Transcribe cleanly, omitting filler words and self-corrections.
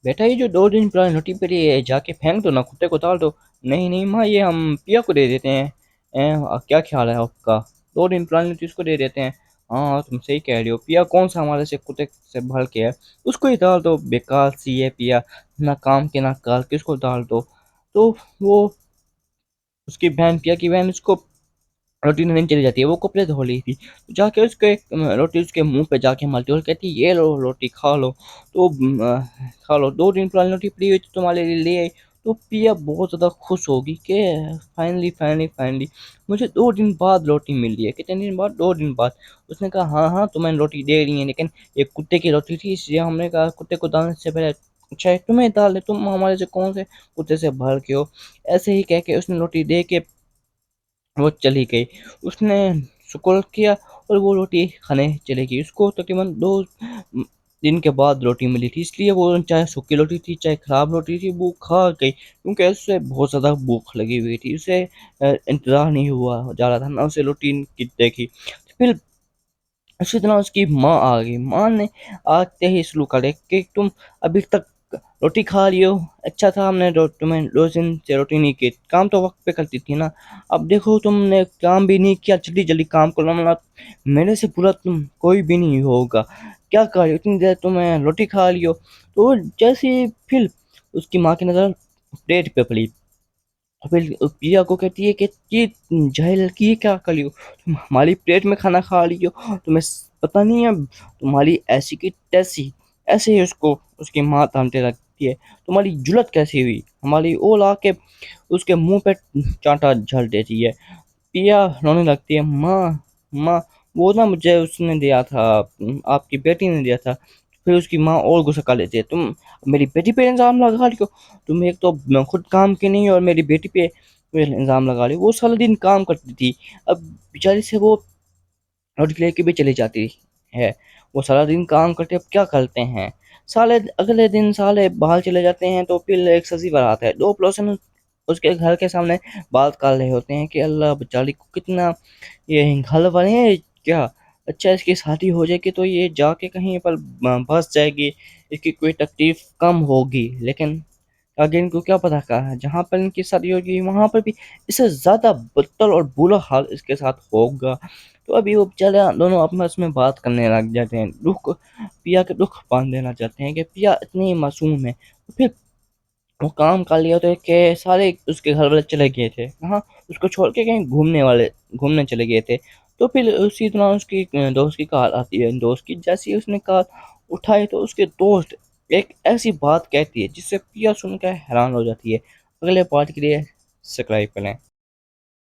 بیٹا یہ جو 2 دن پرانی روٹی پڑی ہے جا کے پھینک دو نا، کتے کو ڈال دو۔ نہیں نہیں ماں، یہ ہم پیا کو دے دیتے ہیں۔ کیا خیال ہے آپ کا؟ 2 دن پرانی روٹی اس کو دے دیتے ہیں؟ ہاں تم صحیح کہہ رہے ہو، پیا کون سا ہمارے سے کتے سے بھل کے ہے، اس کو ہی ڈال دو، بیکار سی ہے پیا، نہ کام کے نہ کار کے، اس کو ڈال دو۔ تو وہ اس کی بہن، پیا کی بہن، اس کو روٹی نہیں چلی جاتی ہے، وہ کپڑے دھو لی تھی، جا کے اس کے روٹی اس کے منہ پہ جا کے ملتی اور کہتی یہ لو روٹی کھا لو۔ تو کھا لو، 2 دن پرانی روٹی پڑی ہوئی تھی تمہارے لیے لے آئی۔ تو پیا بہت زیادہ خوش ہوگی کہ فائنلی فائنلی فائنلی مجھے 2 دن بعد روٹی مل رہی ہے۔ کتنے دن بعد؟ 2 دن بعد۔ اس نے کہا ہاں ہاں تمہیں روٹی دے رہی ہیں، لیکن یہ کتے کی روٹی تھی، اس لیے ہم نے کہا کتے کو ڈالنے سے پہلے چاہے تمہیں ڈال دے، تم ہمارے سے کون سے کتے سے بھر کے ہو۔ ایسے ہی کہہ کے اس نے روٹی دے کے وہ چلی گئی۔ اس نے شکر کیا اور وہ روٹی کھانے چلے گئی۔ اس کو تقریباً 2 دن کے بعد روٹی ملی تھی، اس لیے وہ چاہے سوکھی روٹی تھی چاہے خراب روٹی تھی وہ کھا گئی، کیونکہ اس سے بہت زیادہ بھوک لگی ہوئی تھی، اسے انتظار نہیں ہوا جا رہا تھا نہ اسے روٹی کی دیکھی۔ پھر اسی طرح اس کی ماں آ گئی، ماں نے آتے ہی شروع کرے کہ تم ابھی تک روٹی کھا رہی ہو، اچھا تھا ہم نے تمہیں 2 دن سے روٹی نہیں کی، کام تو وقت پہ کرتی تھی نا، اب دیکھو تم نے کام بھی نہیں کیا، جلدی جلدی کام کرو نا، میرے سے برا تم کوئی بھی نہیں ہوگا، کیا کر رہی ہو اتنی دیر تمہیں روٹی کھا رہی ہو۔ تو جیسے ہی پھر اس کی ماں کی نظر پلیٹ پہ پڑی، پھر پیا کو کہتی ہے کہ یہ جاہل لڑکی یہ کیا کر رہی ہو، تم ہماری پلیٹ میں کھانا کھا رہی ہو، تمہیں پتہ نہیں ہے تمہاری ایسی کی تیسی۔ ایسے ہی اس کو اس کی ماں تانتے رکھتی ہے، تمہاری جرت کیسی ہوئی ہماری اول آ کے اس کے منہ پہ چانٹا جھل دیتی ہے۔ پیا رونے لگتی ہے، ماں ماں وہ نا مجھے اس نے دیا تھا، آپ کی بیٹی نے دیا تھا۔ پھر اس کی ماں اور غصہ کر لیتی ہے، تم میری بیٹی پہ الزام لگا رہی ہو، تم ایک تو خود کام کی نہیں اور میری بیٹی پہ الزام لگا رہی ہو، وہ سارا دن کام کرتی تھی، اب بیچاری سے وہ روٹی لے کے بھی چلی جاتی ہے، وہ سارا دن کام کرتے اب کیا کرتے ہیں، سالے اگلے دن سالے باہر چلے جاتے ہیں تو پھر ایک سزی بات ہے، 2 پڑوسن اس کے گھر کے سامنے بات کر رہے ہوتے ہیں کہ اللہ بیچاری کو کتنا یہ گھر والے ہیں کیا، اچھا اس کی شادی ہو جائے گی تو یہ جا کے کہیں پر بس جائے گی، اس کی کوئی تکلیف کم ہوگی، لیکن آگے ان کو کیا پتا، کہا جہاں پر ان کی شادی ہوگی وہاں پر بھی اس سے زیادہ بدتر اور برا حال اس کے ساتھ ہوگا۔ تو ابھی وہ بیچارے دونوں آپس میں بات کرنے لگ جاتے ہیں، دکھ پیا کے دکھ باندھ دینا چاہتے ہیں کہ پیا اتنی معصوم ہے۔ پھر وہ کام کر لیا تو کہ سارے اس کے گھر والے چلے گئے تھے، ہاں اس کو چھوڑ کے کہیں گھومنے چلے گئے تھے۔ تو پھر اسی طرح اس کی دوست کی کال آتی ہے، دوست کی جیسی اس نے کال اٹھائی تو اس کے دوست ایک ایسی بات کہتی ہے جس سے پیا سن کر حیران ہو جاتی ہے۔ اگلے پارٹ کے لیے سبسکرائب کریں۔